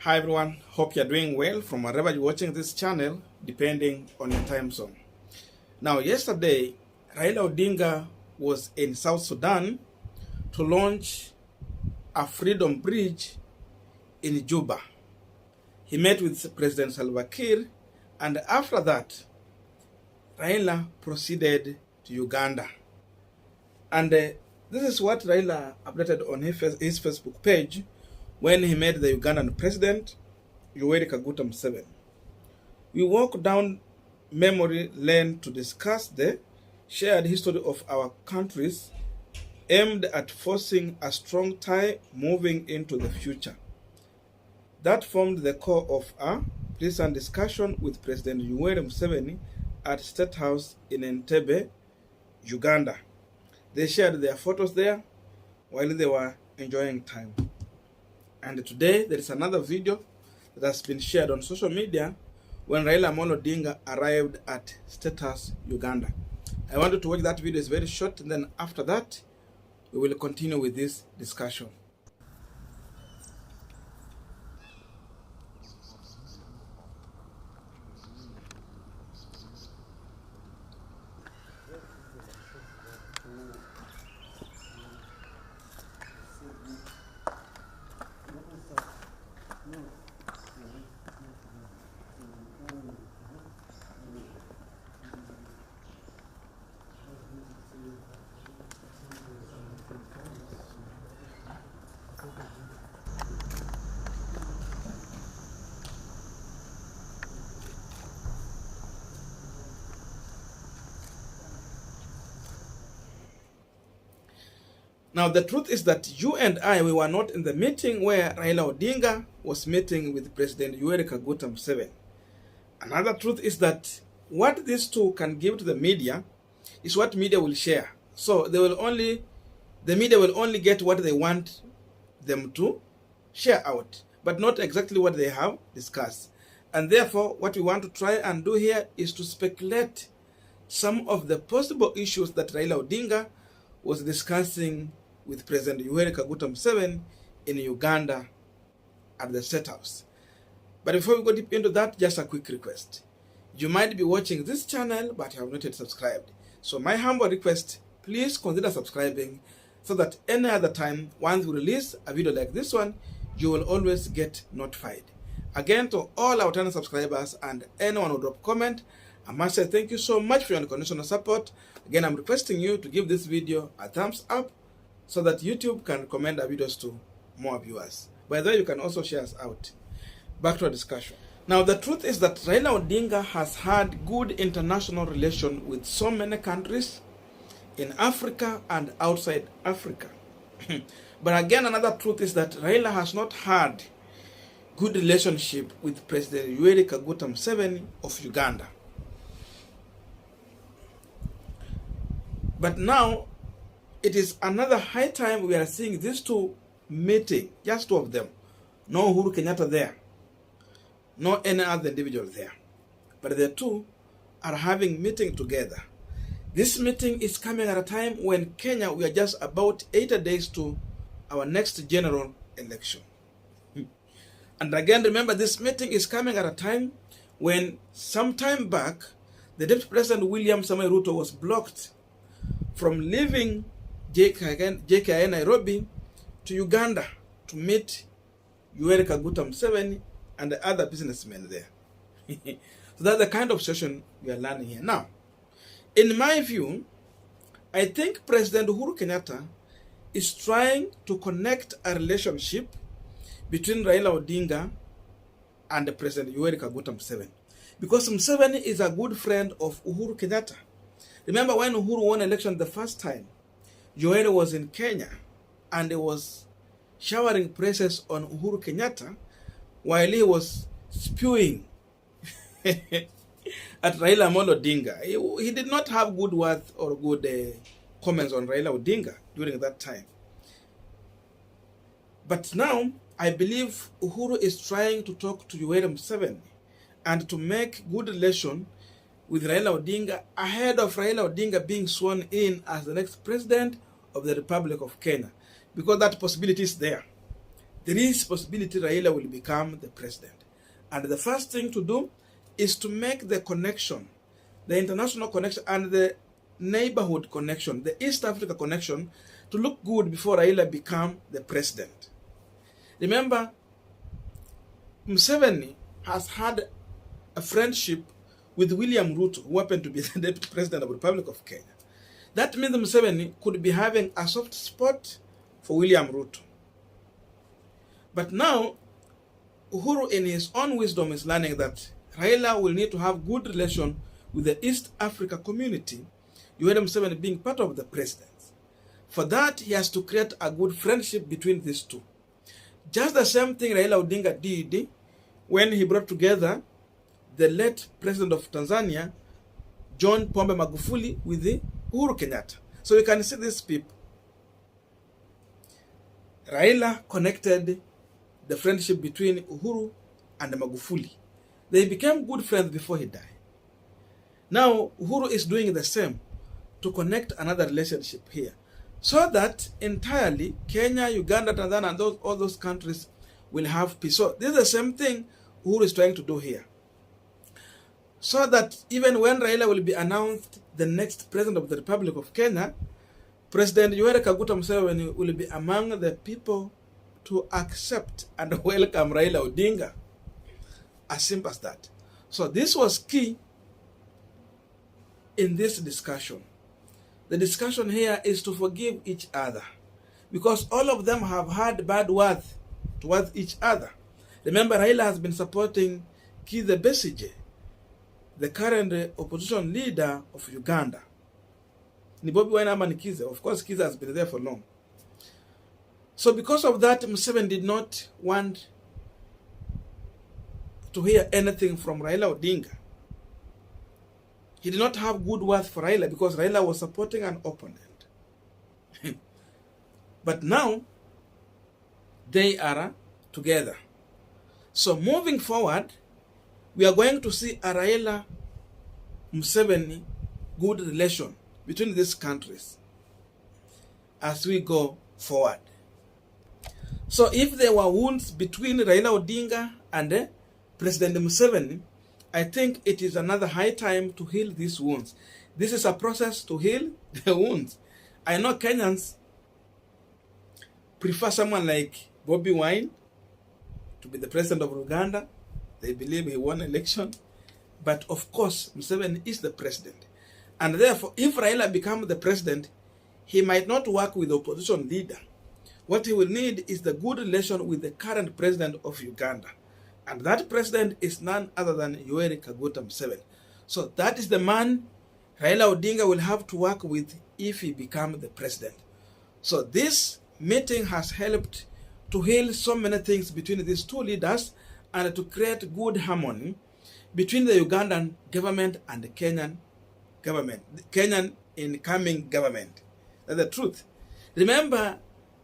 Hi everyone, hope you're doing well from wherever you're watching this channel, depending on your time zone. Now, yesterday, Raila Odinga was in South Sudan to launch a freedom bridge in Juba. He met with President Salva Kiir, and after that, Raila proceeded to Uganda. And this is what Raila updated on his Facebook page when he met the Ugandan president, Yoweri Kaguta Museveni. We walked down memory lane to discuss the shared history of our countries aimed at forcing a strong tie moving into the future. That formed the core of a recent discussion with President Yoweri Museveni at Statehouse in Entebbe, Uganda. They shared their photos there while they were enjoying time. And today there is another video that has been shared on social media when Raila Odinga arrived at Statehouse, Uganda. I want you to watch that video. It's very short, and then after that we will continue with this discussion. Now, the truth is that you and I, we were not in the meeting where Raila Odinga was meeting with President Yoweri Kaguta Museveni. Another truth is that what these two can give to the media is what media will share. So the media will only get what they want them to share out, but not exactly what they have discussed. And therefore, what we want to try and do here is to speculate some of the possible issues that Raila Odinga was discussing with President Yoweri Kaguta Museveni in Uganda at the State House. But before we go deep into that, just a quick request. You might be watching this channel, but you have not yet subscribed. So my humble request, please consider subscribing so that any other time, once we release a video like this one, you will always get notified. Again, to all our channel subscribers and anyone who drop comment, I must say thank you so much for your unconditional support. Again, I'm requesting you to give this video a thumbs up so that YouTube can recommend our videos to more viewers. By the way, you can also share us out. Back to our discussion. Now, the truth is that Raila Odinga has had good international relations with so many countries in Africa and outside Africa. But again, another truth is that Raila has not had good relationship with President Yoweri Kaguta Museveni of Uganda. But now, it is another high time we are seeing these two meeting, just two of them. No Uhuru Kenyatta there, no any other individual there. But the two are having meeting together. This meeting is coming at a time when Kenya, we are just about 80 days to our next general election. And again, remember, this meeting is coming at a time when some time back, the Deputy President William Samoei Ruto was blocked from leaving JKIA Nairobi to Uganda to meet Yoweri Kaguta Museveni and the other businessmen there. So that's the kind of session we are learning here. Now, in my view, I think President Uhuru Kenyatta is trying to connect a relationship between Raila Odinga and President Yoweri Kaguta Museveni. Because Museveni is a good friend of Uhuru Kenyatta. Remember when Uhuru won election the first time, Yoweri was in Kenya and he was showering praises on Uhuru Kenyatta while he was spewing at Raila Odinga. He did not have good words or good comments on Raila Odinga during that time. But now, I believe Uhuru is trying to talk to Yoweri Museveni and to make good relation with Raila Odinga ahead of Raila Odinga being sworn in as the next president of the Republic of Kenya, because that possibility is there. there is possibility Raila will become the president. And the first thing to do is to make the connection, the international connection and the neighborhood connection, the East Africa connection, to look good before Raila become the president. Remember, Museveni has had a friendship with William Ruto, who happened to be the deputy president of the Republic of Kenya. That means Museveni could be having a soft spot for William Ruto. But now, Uhuru in his own wisdom is learning that Raila will need to have good relation with the East Africa community, Yoweri Museveni being part of the president. For that, he has to create a good friendship between these two. Just the same thing Raila Odinga did when he brought together the late president of Tanzania, John Pombe Magufuli, with the Uhuru Kenyatta. So you can see these people. Raila connected the friendship between Uhuru and Magufuli. They became good friends before he died. Now, Uhuru is doing the same to connect another relationship here, so that entirely Kenya, Uganda, Tanzania, and all those countries will have peace. So this is the same thing Uhuru is trying to do here. So that even when Raila will be announced the next president of the Republic of Kenya, President Yoweri Kaguta Museveni will be among the people to accept and welcome Raila Odinga. As simple as that. So this was key in this discussion. The discussion here is to forgive each other, because all of them have had bad words towards each other. Remember, Raila has been supporting Kizza Besigye, the current opposition leader of Uganda. Ni Bobi Wine ama ni Kizza? Of course, Kizza has been there for long. So because of that, Museveni did not want to hear anything from Raila Odinga. He did not have good words for Raila because Raila was supporting an opponent. But now, they are together. So moving forward, we are going to see a Raila Museveni good relation between these countries as we go forward. So if there were wounds between Raila Odinga and President Museveni, I think it is another high time to heal these wounds. This is a process to heal the wounds. I know Kenyans prefer someone like Bobi Wine to be the president of Uganda. They believe he won election. But of course, Museveni is the president. And therefore, if Raila becomes the president, he might not work with the opposition leader. What he will need is the good relation with the current president of Uganda. And that president is none other than Yoweri Kaguta Museveni. So that is the man Raila Odinga will have to work with if he becomes the president. So this meeting has helped to heal so many things between these two leaders and to create good harmony between the Ugandan government and the Kenyan government, the Kenyan incoming government. That's the truth. Remember,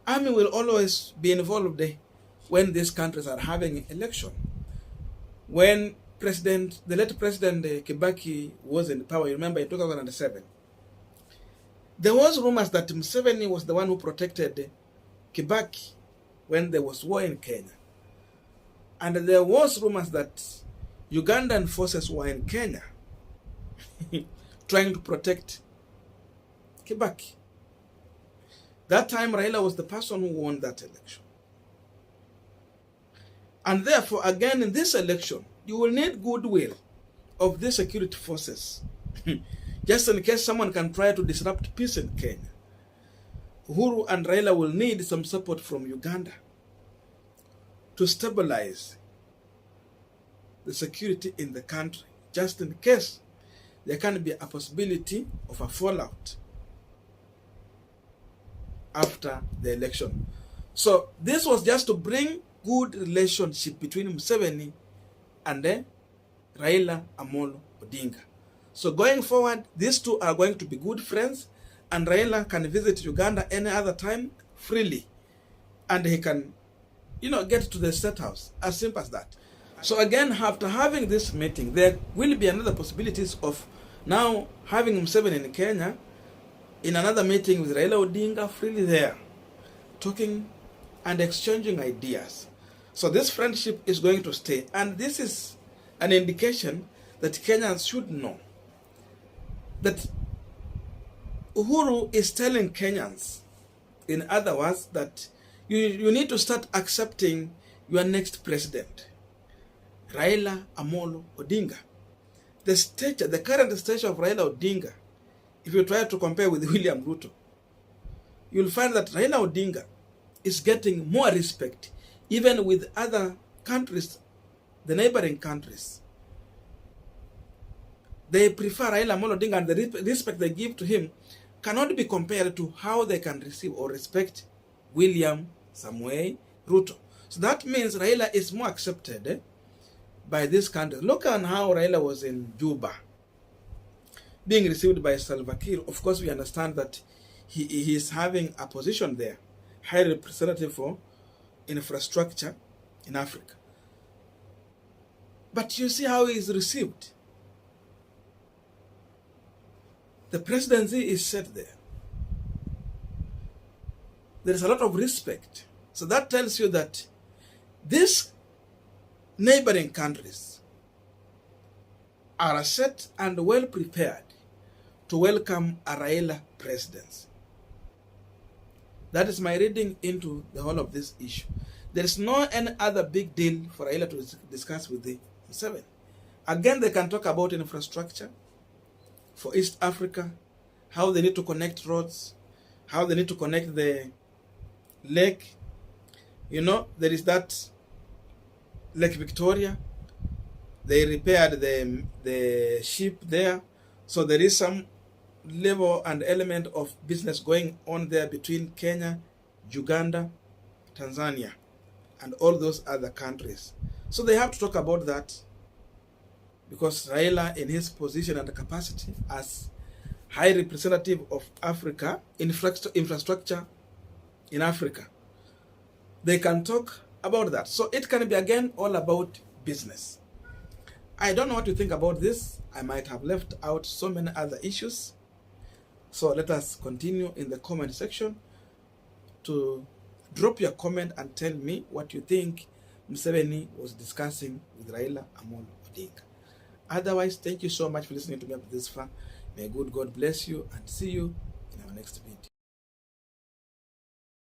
army will always be involved when these countries are having election. When the late President Kibaki was in power, you remember in 2007, there was rumors that Museveni was the one who protected Kibaki when there was war in Kenya. And there was rumors that Ugandan forces were in Kenya trying to protect Kibaki. That time, Raila was the person who won that election. And therefore, again, in this election, you will need goodwill of the security forces, just in case someone can try to disrupt peace in Kenya. Uhuru and Raila will need some support from Uganda to stabilize the security in the country, just in case there can be a possibility of a fallout after the election. So this was just to bring good relationship between Museveni and Raila Amolo Odinga. So going forward, these two are going to be good friends, and Raila can visit Uganda any other time freely, and he can, get to the State House. As simple as that. So again, after having this meeting, there will be another possibilities of now having Museveni in Kenya in another meeting with Raila Odinga freely there, talking and exchanging ideas. So this friendship is going to stay. And this is an indication that Kenyans should know that Uhuru is telling Kenyans, in other words, that you need to start accepting your next president, Raila Amolo Odinga. The current stage of Raila Odinga, if you try to compare with William Ruto, you'll find that Raila Odinga is getting more respect, even with other countries, the neighboring countries. They prefer Raila Amolo Odinga, and the respect they give to him cannot be compared to how they can receive or respect William Samuel Ruto. So that means Raila is more accepted by this country. Look at how Raila was in Juba, being received by Salva Kiir. Of course, we understand that he is having a position there, high representative for infrastructure in Africa. But you see how he is received. The presidency is set there. There is a lot of respect. So that tells you that these neighboring countries are set and well prepared to welcome a Raila presidency. That is my reading into the whole of this issue. There is no any other big deal for Raila to discuss with the Museveni. Again, they can talk about infrastructure for East Africa, how they need to connect roads, how they need to connect the lake. You know, there is that Lake Victoria. They repaired the ship there. So there is some level and element of business going on there between Kenya, Uganda, Tanzania, and all those other countries. So they have to talk about that, because Raila, in his position and capacity as high representative of Africa, infrastructure in Africa, they can talk about that. So it can be, again, all about business. I don't know what you think about this. I might have left out so many other issues. So let us continue in the comment section to drop your comment and tell me what you think Museveni was discussing with Raila Amolo Odinga. Otherwise, thank you so much for listening to me up this far. May good God bless you, and see you in our next video.